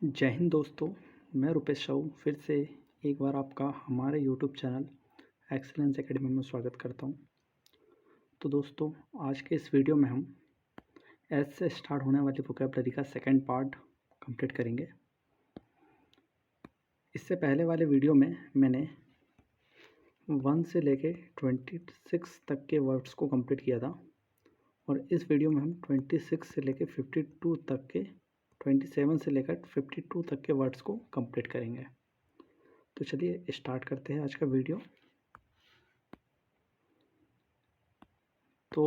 जय हिंद दोस्तों। मैं रुपेश साहू फिर से एक बार आपका हमारे यूट्यूब चैनल एक्सीलेंस एकेडमी में स्वागत करता हूं। तो दोस्तों, आज के इस वीडियो में हम एस से स्टार्ट होने वाली वोकैबुलरी का सेकंड पार्ट कंप्लीट करेंगे। इससे पहले वाले वीडियो में मैंने 1 से लेके 26 तक के वर्ड्स को कंप्लीट किया था और इस वीडियो में हम 26 से लेके 52 तक के 27 से लेकर 52 तक के वर्ड्स को कंप्लीट करेंगे। तो चलिए स्टार्ट करते हैं आज का वीडियो। तो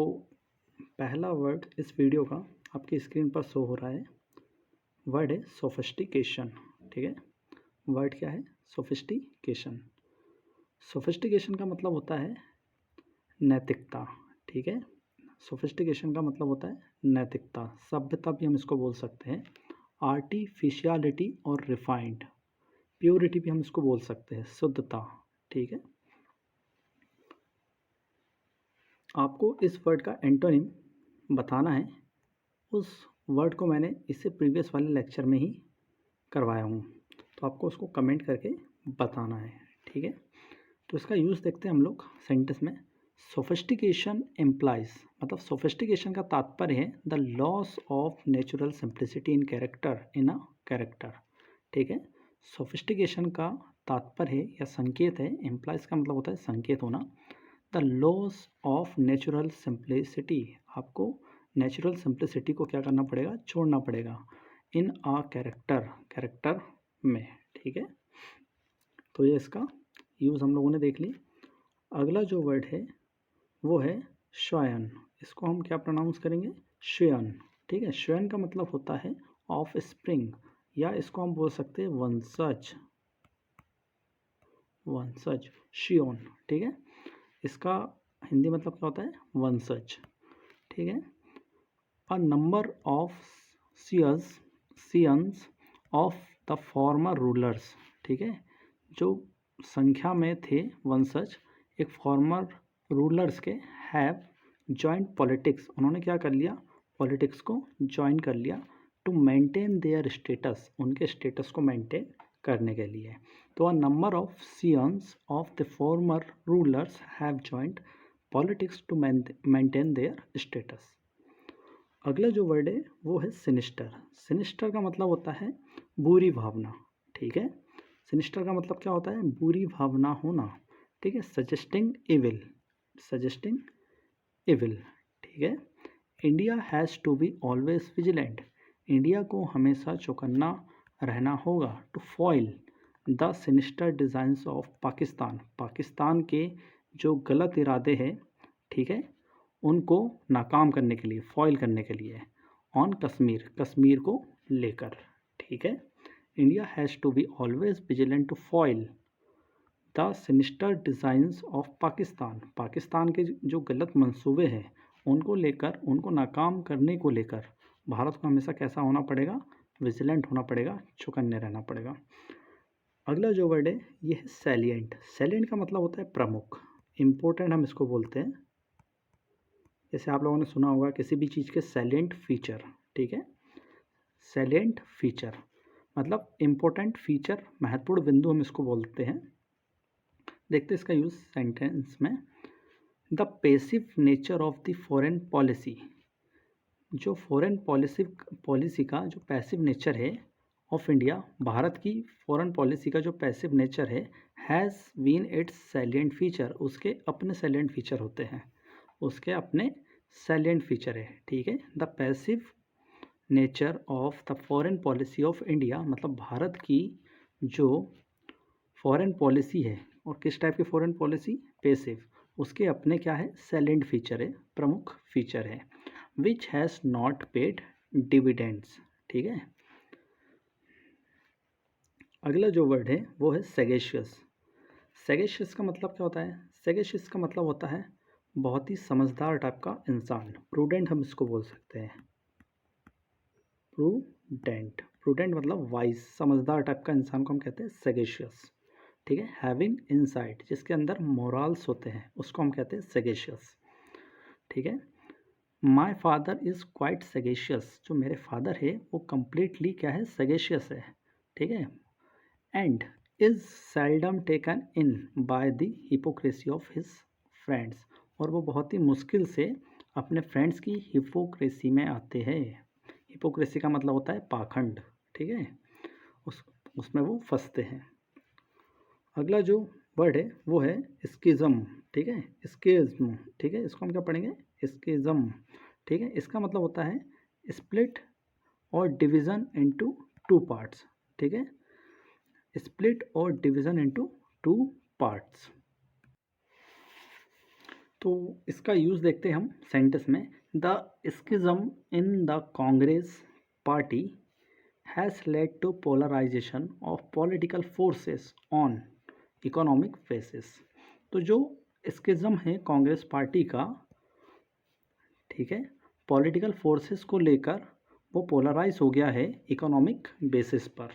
पहला वर्ड इस वीडियो का आपकी स्क्रीन पर शो हो रहा है। वर्ड है सोफिस्टिकेशन। ठीक है, वर्ड क्या है? सोफिस्टिकेशन। सोफिस्टिकेशन का मतलब होता है नैतिकता। ठीक है, सोफिस्टिकेशन का मतलब होता है नैतिकता, सभ्यता भी हम इसको बोल सकते हैं। आर्टिफिशियलिटी और रिफाइंड, प्योरिटी भी हम इसको बोल सकते हैं, शुद्धता। ठीक है, आपको इस वर्ड का एंटोनिम बताना है। उस वर्ड को मैंने इससे प्रीवियस वाले लेक्चर में ही करवाया हूँ, तो आपको उसको कमेंट करके बताना है। ठीक है, तो इसका यूज़ देखते हैं हम लोग सेंटेंस में। सोफिस्टिकेशन एम्प्लाइज, मतलब सोफिस्टिकेशन का तात्पर्य है the loss of natural simplicity in character. ठीक है, सोफिस्टिकेशन का तात्पर्य है या संकेत है, एम्प्लाइज का मतलब होता है संकेत होना। The loss of natural simplicity, आपको नेचुरल सिंप्लिसिटी को क्या करना पड़ेगा? छोड़ना पड़ेगा। इन आ कैरेक्टर में। ठीक है, तो ये इसका यूज़ हम लोगों ने देख ली। अगला जो वर्ड है वो है श्वयन। इसको हम क्या प्रोनाउंस करेंगे? श्वयन। ठीक है, श्वयन का मतलब होता है ऑफ स्प्रिंग, या इसको हम बोल सकते हैं वंशज, शियोन। ठीक है, इसका हिंदी मतलब क्या होता है? वंशज। ठीक है, a number of scions of the former rulers. ठीक है, जो संख्या में थे वंशज एक फॉर्मर रूलर्स के, हैव जॉइंट पॉलिटिक्स, उन्होंने क्या कर लिया? पॉलिटिक्स को ज्वाइन कर लिया। टू मेंटेन देयर स्टेटस, उनके स्टेटस को मेंटेन करने के लिए। तो a number of scions of the former rulers have joint politics to maintain their status. अगला जो वर्ड है वो है सिनिस्टर। सिनिस्टर का मतलब होता है बुरी भावना। ठीक है, सिनिस्टर का मतलब क्या होता है? बुरी भावना होना। ठीक है, सजेस्टिंग इविल। ठीक है, India has to be always vigilant, India को हमेशा चौकन्ना रहना होगा। To foil the sinister designs of Pakistan, Pakistan के जो गलत इरादे हैं, ठीक है, उनको नाकाम करने के लिए, फॉइल करने के लिए। ऑन कश्मीर, कश्मीर को लेकर। ठीक है, India has to be always vigilant to foil the sinister designs of Pakistan, Pakistan के जो गलत मंसूबे हैं उनको लेकर, उनको नाकाम करने को लेकर भारत को हमेशा कैसा होना पड़ेगा? विजिलेंट होना पड़ेगा, चौकन्ने रहना पड़ेगा। अगला जो वर्ड है ये है सैलिएंट। सैलिएंट का मतलब होता है प्रमुख, इम्पोर्टेंट हम इसको बोलते हैं। जैसे आप लोगों ने सुना होगा किसी भी चीज़ के सैलिएंट फीचर। ठीक है, सैलिएंट फीचर मतलब इम्पोर्टेंट फीचर, महत्वपूर्ण बिंदु हम इसको बोलते हैं। देखते हैं इसका यूज़ सेंटेंस में। The passive nature of the foreign policy, जो फॉरेन पॉलिसी का जो पैसिव नेचर है ऑफ इंडिया, भारत की फॉरेन पॉलिसी का जो पैसिव नेचर है, has been its salient feature, उसके अपने सैलिएंट फीचर होते हैं, उसके अपने सैलिएंट फीचर है। ठीक है, the passive nature of the foreign policy of India, मतलब भारत की जो फॉरेन पॉलिसी है, और किस टाइप की फॉरेन पॉलिसी? पैसिव, उसके अपने क्या है? सैलेंट फीचर है, प्रमुख फीचर है। Which has not paid dividends. ठीक है, अगला जो वर्ड है वो है सैगेशियस। सैगेशियस का मतलब क्या होता है? सैगेशियस का मतलब होता है बहुत ही समझदार टाइप का इंसान, प्रूडेंट हम इसको बोल सकते हैं। प्रूडेंट मतलब वाइज, समझदार टाइप का इंसान को हम कहते हैं सैगेशियस। ठीक है, हैविंग इनसाइट, जिसके अंदर मोरल्स होते हैं, उसको हम कहते हैं सैगेशियस। ठीक है, माई फादर इज़ क्वाइट सैगेशियस, जो मेरे फादर है वो कम्प्लीटली क्या है? सैगेशियस है। ठीक है, and is seldom taken in by the hypocrisy of his friends, और वो बहुत ही मुश्किल से अपने फ्रेंड्स की हिपोक्रेसी में आते हैं। हिपोक्रेसी का मतलब होता है पाखंड, ठीक है, उसमें वो फंसते हैं। अगला जो वर्ड है वो है स्किज्म, ठीक है, स्किज्म, ठीक है, इसको हम क्या पढ़ेंगे, स्किज्म, ठीक है। इसका मतलब होता है स्प्लिट और डिवीज़न इनटू टू पार्ट्स, ठीक है, स्प्लिट और डिवीज़न इनटू टू पार्ट्स। तो इसका यूज़ देखते हैं हम सेंटेंस में। The schism in the Congress party has led to polarisation of political forces on economic basis. तो जो स्किज्म है कांग्रेस पार्टी का, ठीक है, पॉलिटिकल फोर्सेस को लेकर वो पोलराइज हो गया है इकोनॉमिक बेसिस पर,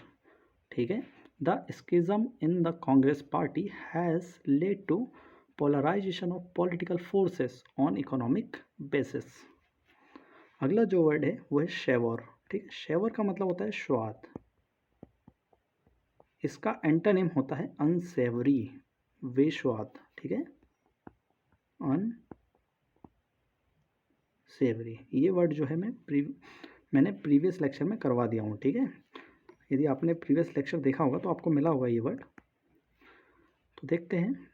ठीक है। The schism in the Congress party has led to polarisation of political forces on economic basis. अगला जो वर्ड है वो है शेवर, ठीक है। शेवर का मतलब होता है स्वाद। इसका एंटोनिम होता है अनसेवरी, बेस्वाद, ठीक है, अनसेवरी। ये वर्ड जो है मैंने प्रीवियस लेक्चर में करवा दिया हूँ, ठीक है। यदि आपने प्रीवियस लेक्चर देखा होगा तो आपको मिला होगा ये वर्ड। तो देखते हैं,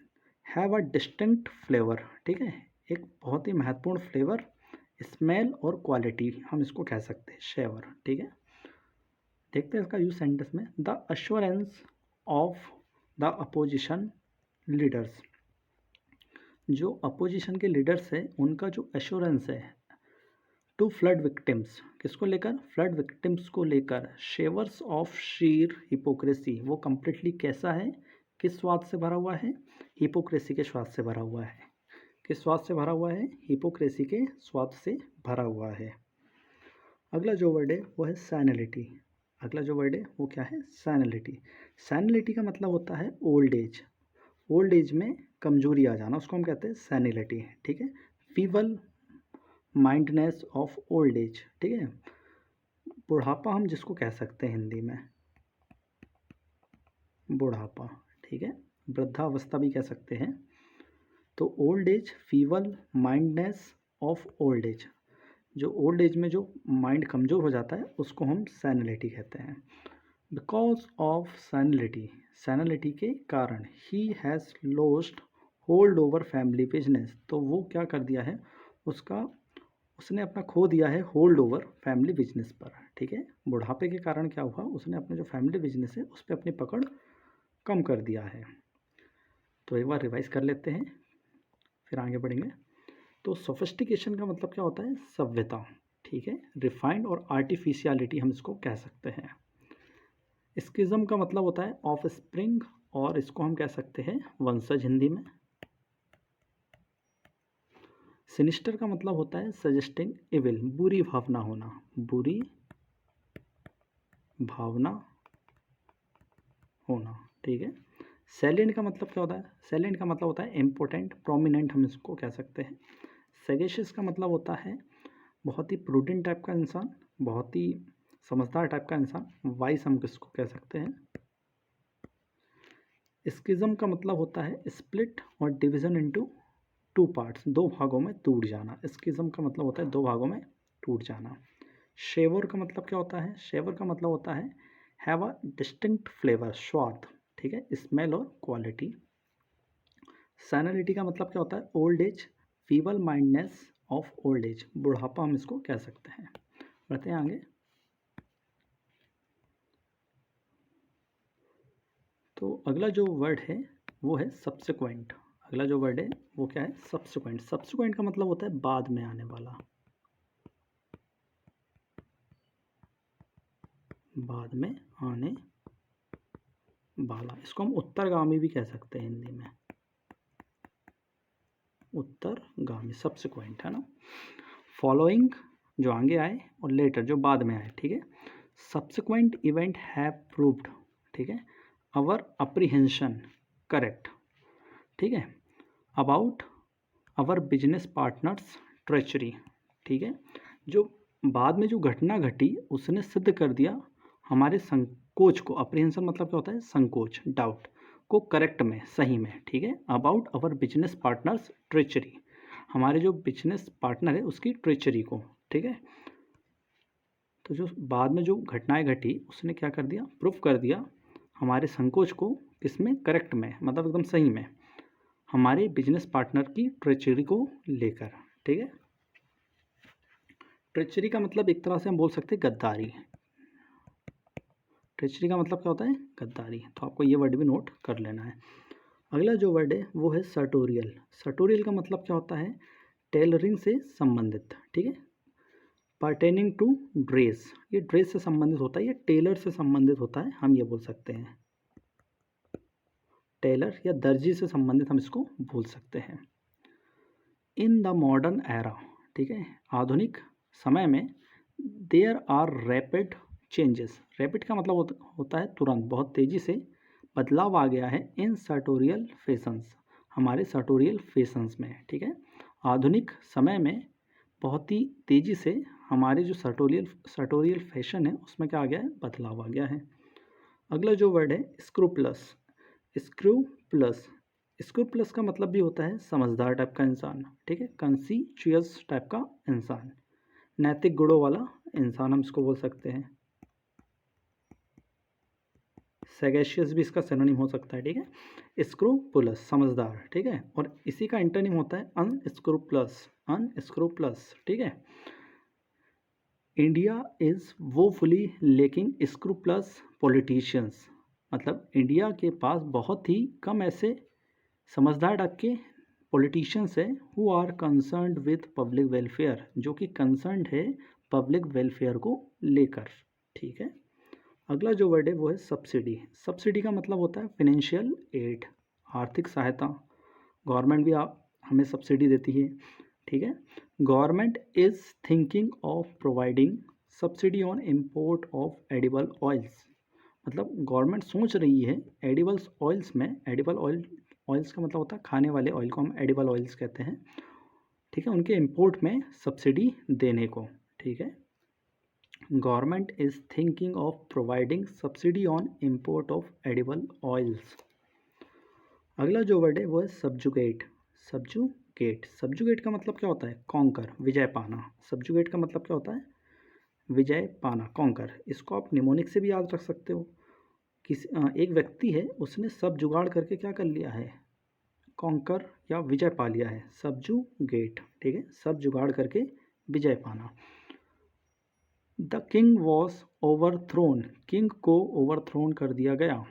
हैव अ डिस्टिंक्ट फ्लेवर, ठीक है, एक बहुत ही महत्वपूर्ण फ्लेवर, स्मेल और क्वालिटी हम इसको कह सकते हैं शेवर, ठीक है। देखते हैं इसका यूज सेंटेंस में। The assurance of the opposition leaders, जो अपोजिशन के लीडर्स है उनका जो एश्योरेंस है टू फ्लड विक्टिम्स, किसको लेकर, फ्लड विक्टिम्स को लेकर, शेवर्स ऑफ शीर हिपोक्रेसी, वो कंप्लीटली कैसा है, किस स्वाद से भरा हुआ है, हिपोक्रेसी के स्वाद से भरा हुआ है। किस स्वाद से भरा हुआ है, हिपोक्रेसी के स्वाद से भरा हुआ है। अगला जो वर्ड है वो है सैनिलिटी। अगला जो वर्ड है वो क्या है, सैनिलिटी। सैनिलिटी का मतलब होता है ओल्ड एज, ओल्ड एज में कमजोरी आ जाना, उसको हम कहते हैं सैनिलिटी, ठीक है। Feeble mindness of old age, ठीक है, बुढ़ापा हम जिसको कह सकते हैं हिंदी में बुढ़ापा, ठीक है, वृद्धावस्था भी कह सकते हैं। तो old age, feeble mindness of old age, जो ओल्ड एज में जो माइंड कमज़ोर हो जाता है उसको हम सैनिलिटी कहते हैं। बिकॉज ऑफ सैनिलिटी, सैनिलिटी के कारण, he has lost hold over family business, तो वो क्या कर दिया है, उसने अपना खो दिया है होल्ड ओवर फैमिली बिजनेस पर, ठीक है। बुढ़ापे के कारण क्या हुआ, उसने अपने जो फैमिली बिजनेस है उस पर अपनी पकड़ कम कर दिया है। तो एक बार रिवाइज कर लेते हैं फिर आगे बढ़ेंगे। तो सोफिस्टिकेशन का मतलब क्या होता है, सभ्यता, ठीक है, रिफाइंड और आर्टिफिशियलिटी हम इसको कह सकते हैं। स्किज्म का मतलब होता है ऑफ स्प्रिंग, और इसको हम कह सकते हैं वंशज हिंदी में। सिनिस्टर का मतलब होता है सजेस्टिंग इविल, बुरी भावना होना, बुरी भावना होना, ठीक है। सैलेंट का मतलब क्या होता है, सैलेंट का मतलब होता है इम्पोर्टेंट, प्रोमिनेंट हम इसको कह सकते हैं। सगेशियस का मतलब होता है बहुत ही प्रूडेंट टाइप का इंसान, बहुत ही समझदार टाइप का इंसान। वाइस हम किसको कह सकते हैं। स्किज्म का मतलब होता है स्प्लिट और डिवीजन इनटू टू पार्ट्स, दो भागों में टूट जाना। स्किज्म का मतलब होता है दो भागों में टूट जाना। शेवर का मतलब क्या होता है, शेवर का मतलब होता है हैव अ डिस्टिंक्ट फ्लेवर, स्वाद, ठीक है, स्मेल और क्वालिटी। सैनिलिटी का मतलब क्या होता है old age, feeble mindness of old age, बुढ़ापा हम इसको कह सकते हैं। बढ़ते हैं आगे। तो अगला जो वर्ड है वो है सब्सिक्वेंट। अगला जो वर्ड है वो क्या है, सब्सिक्वेंट। सब्सिक्वेंट का मतलब होता है बाद में आने वाला, बाद में आने वाला। इसको हम उत्तरगामी भी कह सकते हैं हिंदी में, उत्तरगामी, सब्सिक्वेंट, है ना। फॉलोइंग जो आगे आए और लेटर जो बाद में आए, ठीक है। सब्सिक्वेंट इवेंट हैव प्रूव्ड, ठीक है, अवर अप्रीहेंशन करेक्ट, ठीक है, about our business partners treachery, ठीक है। जो बाद में जो घटना घटी उसने सिद्ध कर दिया हमारे कोच को, अप्रीहेंशन मतलब क्या होता है, संकोच, डाउट को करेक्ट में, सही में, ठीक है। About our business partners treachery, हमारे जो बिजनेस पार्टनर है उसकी ट्रेचरी को, ठीक है। तो जो बाद में जो घटनाएं घटी उसने क्या कर दिया, प्रूफ कर दिया हमारे संकोच को, किसमें, करेक्ट में, मतलब एकदम सही में, हमारे बिजनेस पार्टनर की ट्रेचरी को लेकर, ठीक है। ट्रेचरी का मतलब एक तरह से हम बोल सकते हैं गद्दारी। ट्रेचरी का मतलब क्या होता है, गद्दारी। तो आपको ये वर्ड भी नोट कर लेना है। अगला जो वर्ड है वो है सर्टोरियल। सर्टोरियल का मतलब क्या होता है, टेलरिंग से संबंधित, ठीक है। पर्टेनिंग टू ड्रेस, ये ड्रेस से संबंधित होता है, ये टेलर से संबंधित होता है, हम ये बोल सकते हैं। टेलर या दर्जी से संबंधित हम इसको बोल सकते हैं। इन द मॉडर्न एरा, ठीक है, आधुनिक समय में, there are rapid changes. Rapid का मतलब होता है तुरंत, बहुत तेज़ी से बदलाव आ गया है इन सर्टोरियल फैशंस, हमारे सर्टोरियल फैशंस में, ठीक है। आधुनिक समय में बहुत ही तेज़ी से हमारे जो सर्टोरियल फैशन है उसमें क्या आ गया है, बदलाव आ गया है। अगला जो वर्ड है स्क्रूप्लस। स्क्रूप्लस, स्क्रूप्लस का मतलब भी होता है समझदार टाइप का इंसान, ठीक है, कंसीचियस टाइप का इंसान, नैतिक गुणों वाला इंसान हम इसको बोल सकते हैं। सैगेशियस भी इसका सिनोनिम हो सकता है, ठीक है। स्क्रूपुलस, समझदार, ठीक है, और इसी का इंटरनिम होता है अनस्क्रूप्लस, अनस्क्रूप्लस, ठीक है। इंडिया इज़ वोफुली लेकिंग स्क्रूप्लस पॉलिटिशियंस, मतलब इंडिया के पास बहुत ही कम ऐसे समझदार टाइप के पॉलिटिशियंस है who are concerned with public welfare, जो कि कंसर्न्ड है पब्लिक वेलफेयर को लेकर, ठीक है। अगला जो वर्ड है वो है सब्सिडी। सब्सिडी का मतलब होता है फिनेंशियल एड, आर्थिक सहायता। गवर्नमेंट भी हमें सब्सिडी देती है, ठीक है। Government is thinking of providing subsidy on import of edible oils, मतलब गवर्नमेंट सोच रही है एडिबल्स ऑयल्स में, एडिबल ऑयल्स का मतलब होता है खाने वाले ऑयल को हम एडिबल ऑयल्स कहते हैं, ठीक है, उनके इंपोर्ट में सब्सिडी देने को, ठीक है। Government is thinking of providing subsidy on import of edible oils. अगला जो वर्ड है वो है सब्जुगेट। सब्जुगेट, सब्जुगेट का मतलब क्या होता है, कॉन्कर, विजय पाना। सब्जुगेट का मतलब क्या होता है, विजय पाना, कॉन्कर। इसको आप निमोनिक से भी याद रख सकते हो। एक व्यक्ति है, उसने सब जुगाड़ करके क्या कर लिया है, कॉन्कर या विजय पा लिया है, सब्जुगेट, ठीक है, सब जुगाड़ करके विजय पाना। The king was overthrown, king को ओवरथ्रोन कर दिया गया,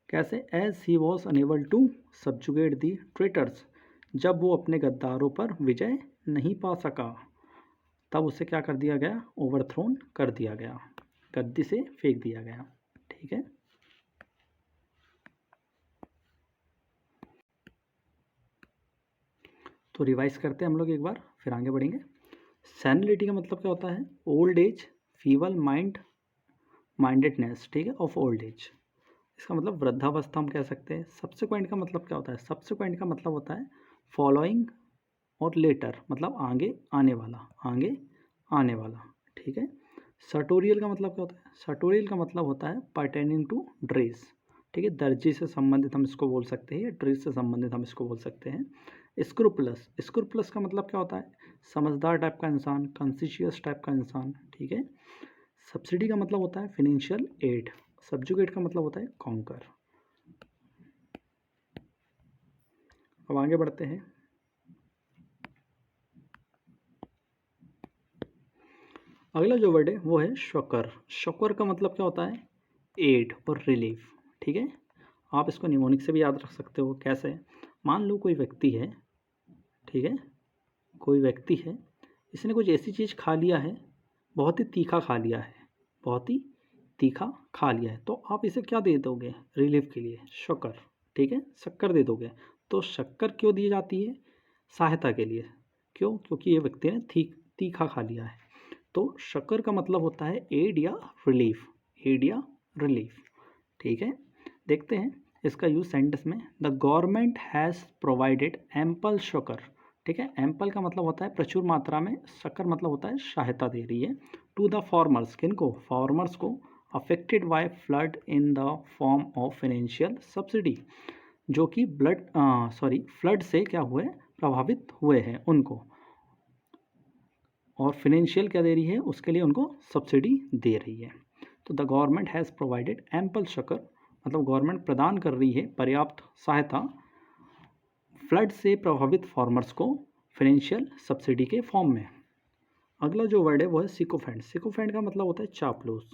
कैसे, as he was unable to subjugate the traitors, जब वो अपने गद्दारों पर विजय नहीं पा सका, तब उसे क्या कर दिया गया, ओवरथ्रोन कर दिया गया, गद्दी से फेंक दिया गया, ठीक है। तो रिवाइज करते हैं हम लोग एक बार, फिर आगे बढ़ेंगे। सैनिलिटी का मतलब क्या होता है, ओल्ड एज, फीवल माइंडेडनेस, ठीक है, ऑफ ओल्ड एज, इसका मतलब वृद्धावस्था हम कह सकते हैं। सब्सिक्वेंट का मतलब क्या होता है, सब्सिक्वेंट का मतलब होता है फॉलोइंग और लेटर, मतलब आगे आने वाला, आगे आने वाला, ठीक है। सर्टोरियल का मतलब क्या होता है, सर्टोरियल का मतलब होता है पर्टेनिंग टू ड्रेस, ठीक है, दर्जी से संबंधित हम इसको बोल सकते हैं, या ड्रेस से संबंधित हम इसको बोल सकते हैं। स्क्रूप्लस, स्क्रूप्लस का मतलब क्या होता है, समझदार टाइप का इंसान, कॉन्शियस टाइप का इंसान, ठीक है। सब्सिडी का मतलब होता है फिनेंशियल एड, सब्जुगेट का मतलब होता है कॉन्कर। अब आगे बढ़ते हैं। अगला जो वर्ड है वो है शॉकर। शॉकर का मतलब क्या होता है, एड और रिलीफ, ठीक है। आप इसको निमोनिक से भी याद रख सकते हो, कैसे, मान लो कोई व्यक्ति है, ठीक है, कोई व्यक्ति है, इसने कुछ ऐसी चीज़ खा लिया है, बहुत ही तीखा खा लिया है, बहुत ही तीखा खा लिया है, तो आप इसे क्या दे दोगे रिलीफ के लिए, शक्कर, ठीक है, शक्कर दे दोगे। तो शक्कर क्यों दी जाती है, सहायता के लिए, क्यों, क्योंकि ये व्यक्ति ने तीखा खा लिया है। तो शक्कर का मतलब होता है एड या रिलीफ, एड या रिलीफ, ठीक है। देखते हैं इसका यूज सेंटेंस में, the government has provided ample शक्कर, ठीक है, एम्पल का मतलब होता है प्रचुर मात्रा में, शक्कर मतलब होता है सहायता दे रही है, टू द फार्मर्स, किन को, फार्मर्स को, affected by flood in the form of financial subsidy, जो कि फ्लड से क्या हुए, प्रभावित हुए हैं उनको, और फाइनेंशियल क्या दे रही है, उसके लिए उनको सब्सिडी दे रही है। तो the government has provided ample शक्कर, मतलब गवर्नमेंट प्रदान कर रही है पर्याप्त सहायता फ्लड से प्रभावित फार्मर्स को फाइनेंशियल सब्सिडी के फॉर्म में। अगला जो वर्ड है वो है सिकोफेंट। सिकोफेंट का मतलब होता है चापलूस,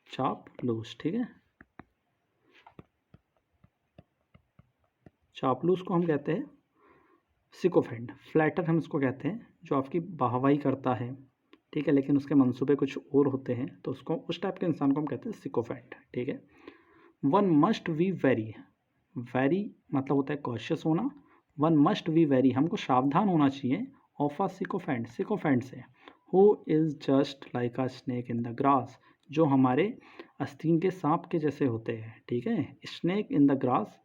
चापलूस, ठीक है। चापलूस को हम कहते हैं सिकोफेंट। फ्लैटर हम इसको कहते हैं जो आपकी वाहवाही करता है, ठीक है, लेकिन उसके मंसूबे कुछ और होते हैं, तो उसको, उस टाइप के इंसान को हम कहते हैं सिकोफेंट, ठीक है। One must be very, very मतलब होता है कॉशियस होना, वन मस्ट बी वेरी हमको सावधान होना चाहिए, ऑफ अ सिकोफेंट, सिकोफेंट से, who is just like a snake in the grass, जो हमारे आस्तीन के सांप के जैसे होते हैं, ठीक है। स्नेक इन द ग्रास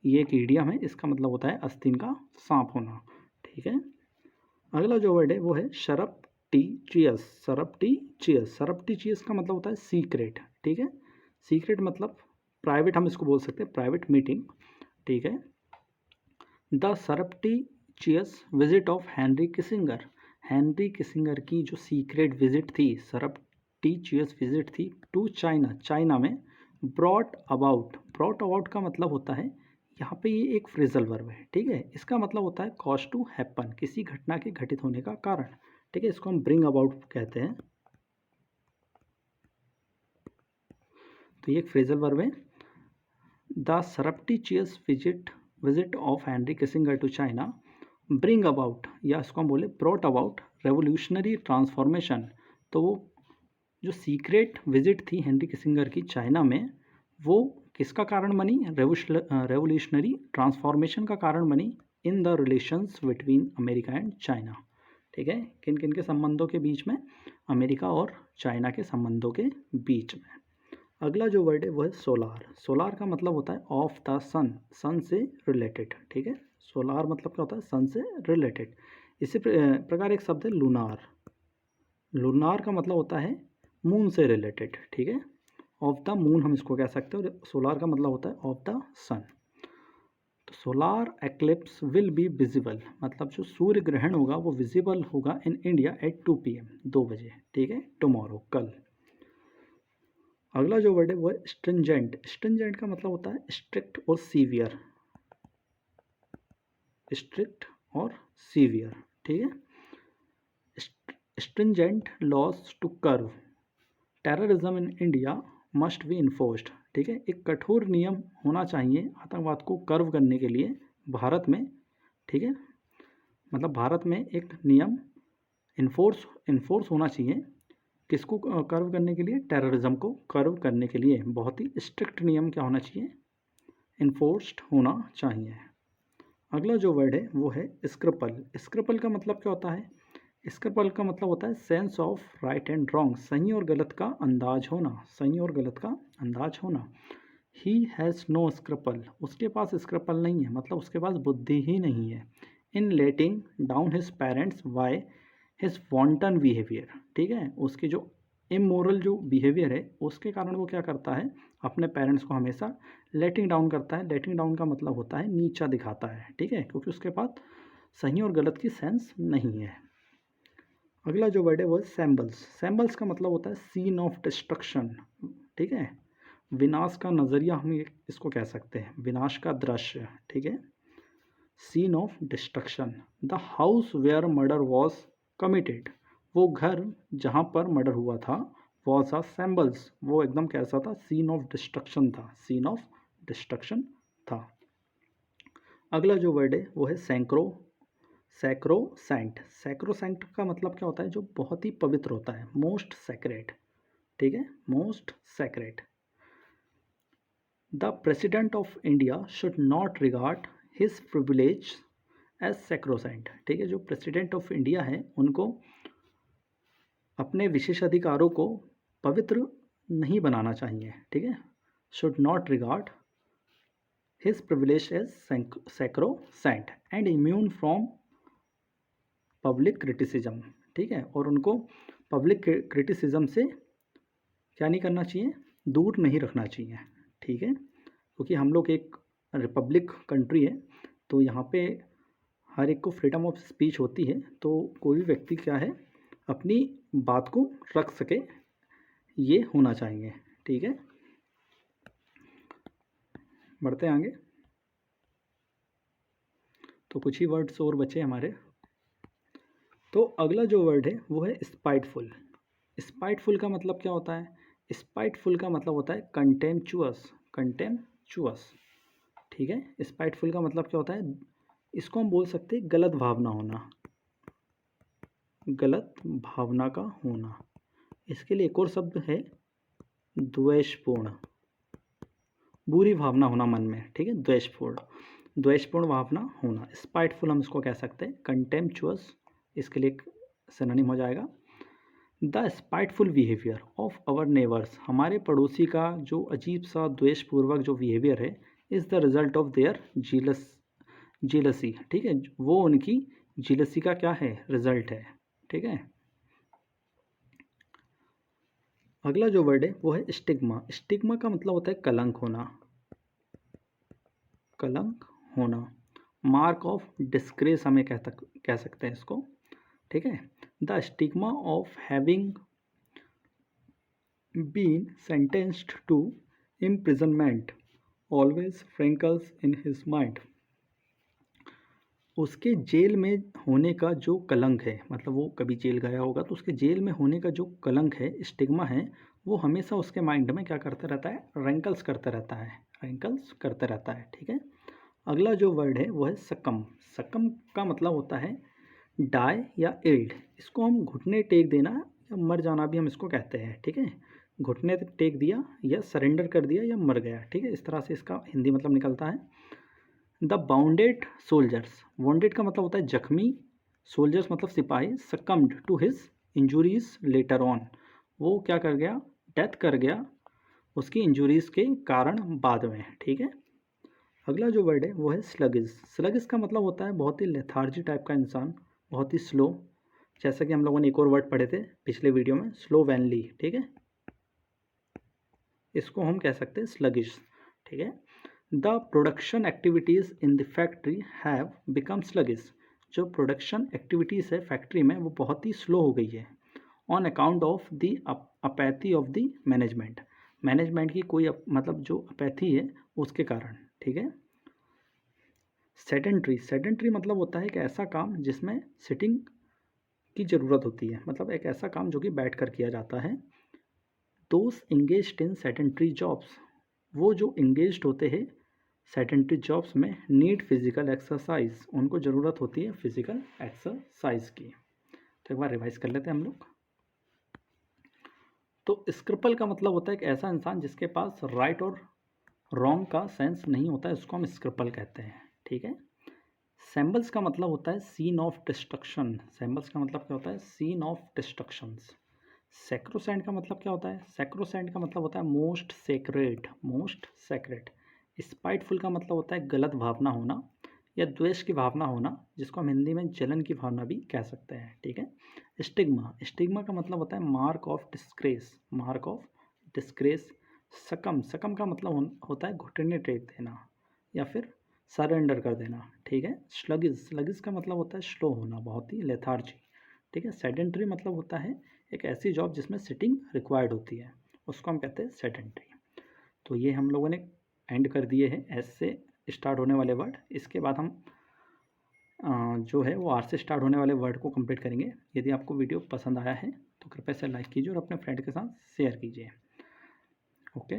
ये एक इडियम है, इसका मतलब होता है आस्तीन का सांप होना, ठीक है। अगला जो वर्ड है वो है सरप्टिचियस, सरप्टिचियस, सरप्टिचियस का मतलब होता है सीक्रेट, ठीक है। सीक्रेट मतलब प्राइवेट, हम इसको बोल सकते हैं प्राइवेट मीटिंग, ठीक है। The surreptitious visit of Henry Kissinger, Henry Kissinger की जो सीक्रेट विजिट थी, सरप्टिचियस विजिट थी टू चाइना, चाइना में, ब्रॉट अबाउट, ब्रॉट अबाउट का मतलब होता है, यहाँ पे ये एक फ्रेजल वर्ब है, ठीक है। इसका मतलब होता है कॉज टू हैपन, किसी घटना के घटित होने का कारण, ठीक है। इसको हम ब्रिंग अबाउट कहते हैं। तो ये एक फ्रेजल वर्ब है। The surreptitious visit of Henry Kissinger to China bring about, या इसको हम बोले ब्रॉट अबाउट रेवोल्यूशनरी ट्रांसफॉर्मेशन। तो वो जो सीक्रेट विजिट थी हेनरी किसिंगर की चाइना में, वो किसका कारण बनी, रेवोल्यूशनरी ट्रांसफॉर्मेशन का कारण बनी in the relations between America and China, ठीक है। किन किन के संबंधों के बीच में, अमेरिका और चाइना के संबंधों के बीच में। अगला जो वर्ड है वो है सोलार। सोलार का मतलब होता है ऑफ द सन, सन से रिलेटेड, ठीक है। सोलार मतलब क्या होता है, सन से रिलेटेड। इसी प्रकार एक शब्द है लूनार, लूनार का मतलब होता है मून से रिलेटेड, ठीक है। ऑफ द मून हम इसको कह सकते हैं, और सोलार का मतलब होता है ऑफ द सन। तो solar eclipse will be visible, मतलब जो सूर्य ग्रहण होगा वो विजिबल होगा इन इंडिया एट 2 PM, 2 बजे, ठीक है, टुमारो, कल। अगला जो वर्ड है वो है स्ट्रिंजेंट। स्ट्रिंजेंट का मतलब होता है स्ट्रिक्ट और सीवियर, स्ट्रिक्ट और सीवियर, ठीक है। Stringent laws to curb terrorism in India must be enforced, ठीक है। एक कठोर नियम होना चाहिए आतंकवाद को कर्व करने के लिए भारत में, ठीक है। मतलब भारत में एक नियम इन्फोर्स होना चाहिए, किसको कर्व करने के लिए, टेररिज्म को कर्व करने के लिए बहुत ही स्ट्रिक्ट नियम क्या होना चाहिए, इन्फोर्स्ड होना चाहिए। अगला जो वर्ड है वो है स्क्रपल। स्क्रपल का मतलब क्या होता है, स्क्रपल का मतलब होता है sense of right and wrong, सही और गलत का अंदाज होना, सही और गलत का अंदाज होना। ही हैज़ नो स्क्रपल, उसके पास स्क्रपल नहीं है, मतलब उसके पास बुद्धि ही नहीं है, in letting down his parents by his wanton behaviour, ठीक है। उसकी जो इमोरल जो बिहेवियर है उसके कारण वो क्या करता है, अपने पेरेंट्स को हमेशा लेटिंग डाउन करता है। लेटिंग डाउन का मतलब होता है नीचा दिखाता है, ठीक है, क्योंकि उसके पास सही और गलत की सेंस नहीं है। अगला जो वर्ड है वो है सैम्बल्स। सैम्बल्स का मतलब होता है सीन ऑफ डिस्ट्रक्शन, ठीक है, विनाश का नज़रिया हम इसको कह सकते हैं, विनाश का दृश्य, ठीक है। Scene of destruction, the house where murder was committed, वो घर जहाँ पर मर्डर हुआ था, वॉज अ सैम्बल्स, वो एकदम कैसा था, सीन ऑफ डिस्ट्रक्शन था, सीन ऑफ डिस्ट्रक्शन था। अगला जो वर्ड है वो है सैक्रोसेंट। सैक्रोसेंट का मतलब क्या होता है, जो बहुत ही पवित्र होता है, मोस्ट सैक्रेड, ठीक है, most sacred. The president of India should not regard his privilege as sacrosanct, ठीक है। जो प्रेसिडेंट ऑफ इंडिया है उनको अपने विशेषाधिकारों को पवित्र नहीं बनाना चाहिए, ठीक है। Should not regard his privilege as sacrosanct and immune from public criticism, ठीक है, और उनको पब्लिक क्रिटिसिज्म से क्या नहीं करना चाहिए, दूर नहीं रखना चाहिए, ठीक है, क्योंकि हम लोग एक रिपब्लिक कंट्री है, तो यहाँ पे हर एक को फ्रीडम ऑफ स्पीच होती है, तो कोई भी व्यक्ति क्या है अपनी बात को रख सके, ये होना चाहिए, ठीक है। बढ़ते हैं आगे। तो कुछ ही वर्ड्स और बचे हमारे। तो अगला जो वर्ड है वो है स्पाइटफुल। स्पाइटफुल का मतलब क्या होता है? स्पाइटफुल का मतलब होता है कंटेम्पचुअस, कंटेम्पचुअस, ठीक है। स्पाइटफुल का मतलब क्या होता है? इसको हम बोल सकते हैं गलत भावना होना, गलत भावना का होना। इसके लिए एक और शब्द है द्वेषपूर्ण, बुरी भावना होना मन में, ठीक है, द्वेषपूर्ण, द्वेषपूर्ण भावना होना। स्पाइटफुल हम इसको कह सकते हैं कंटेम्पचुअस, इसके लिए एक सिनोनिम हो जाएगा। The spiteful behaviour of our neighbours, हमारे पड़ोसी का जो अजीब सा द्वेषपूर्वक जो बिहेवियर है, is the result of their jealousy, ठीक है, वो उनकी जीलसी का क्या है? रिजल्ट है, ठीक है। अगला जो वर्ड है वो है स्टिग्मा। स्टिग्मा का मतलब होता है कलंक होना, कलंक होना, मार्क ऑफ डिस्ग्रेस हमें कह सकते हैं इसको, ठीक है। The stigma of having been sentenced to imprisonment always rankles in his mind, उसके जेल में होने का जो कलंक है, मतलब वो कभी जेल गया होगा तो उसके जेल में होने का जो कलंक है, स्टिग्मा है, वो हमेशा उसके माइंड में क्या करता रहता है? रैंकल्स करता रहता है, रैंकल्स करता रहता है, ठीक है। अगला जो वर्ड है वो है सकम। सकम का मतलब होता है डाई या इल्ड, इसको हम घुटने टेक देना या मर जाना भी हम इसको कहते हैं, ठीक है। घुटने टेक दिया या सरेंडर कर दिया या मर गया, ठीक है, इस तरह से इसका हिंदी मतलब निकलता है। द बाउंडेड सोल्जर्स, बाउंडेड का मतलब होता है जख्मी, सोल्जर्स मतलब सिपाही, succumbed to his injuries later on, वो क्या कर गया? डेथ कर गया उसकी इंजुरीज के कारण बाद में, ठीक है। अगला जो वर्ड है वो है स्लगिस। स्लगिस का मतलब होता है बहुत ही लेथार्जी टाइप का इंसान, बहुत ही स्लो, जैसा कि हम लोगों ने एक और वर्ड पढ़े थे पिछले वीडियो में, स्लो वैनली, ठीक है, इसको हम कह सकते हैं स्लगिश, ठीक है। The production activities in the factory have become sluggish, जो प्रोडक्शन एक्टिविटीज़ है फैक्ट्री में वो बहुत ही स्लो हो गई है, on account of the apathy of the management, management की कोई मतलब जो अपैथी है उसके कारण, ठीक है। सेडेंट्री, सेडेंट्री मतलब होता है एक ऐसा काम जिसमें सिटिंग की ज़रूरत होती है, मतलब एक ऐसा काम जो कि बैठ कर किया जाता है। Those engaged in sedentary jobs, वो जो इंगेज्ड होते हैं सेडेंट्री जॉब्स में, नीड फिजिकल एक्सरसाइज, उनको ज़रूरत होती है फिजिकल एक्सरसाइज की। तो एक बार रिवाइज कर लेते हैं हम लोग। तो स्क्रिपल का मतलब होता है एक ऐसा इंसान जिसके पास राइट और रॉन्ग का सेंस नहीं होता है, उसको हम स्क्रिपल कहते हैं, ठीक है। सैम्बल्स का मतलब होता है सीन ऑफ डिस्ट्रक्शन, सैम्बल्स का मतलब क्या होता है? Scene of destructions. सैक्रोसेंट का मतलब क्या होता है? सैक्रोसेंट का मतलब होता है most sacred, most sacred. Spiteful का मतलब होता है गलत भावना होना या द्वेष की भावना होना, जिसको हम हिंदी में जलन की भावना भी कह सकते हैं, ठीक है। स्टिग्मा, स्टिग्मा का मतलब होता है mark of disgrace, mark of disgrace. सकम, सकम का मतलब होता है घुटने टेक देना या फिर सरेंडर कर देना, ठीक है। स्लगिस, स्लगिस का मतलब होता है स्लो होना, बहुत ही लेथार्जी, ठीक है। सेडेंट्री मतलब होता है एक ऐसी जॉब जिसमें सिटिंग रिक्वायर्ड होती है, उसको हम कहते हैं सेडेंट्री। तो ये हम लोगों ने एंड कर दिए हैं एस से स्टार्ट होने वाले वर्ड। इसके बाद हम जो है वो आर से स्टार्ट होने वाले वर्ड को कंप्लीट करेंगे। यदि आपको वीडियो पसंद आया है तो कृपया से लाइक कीजिए और अपने फ्रेंड के साथ शेयर कीजिए। ओके।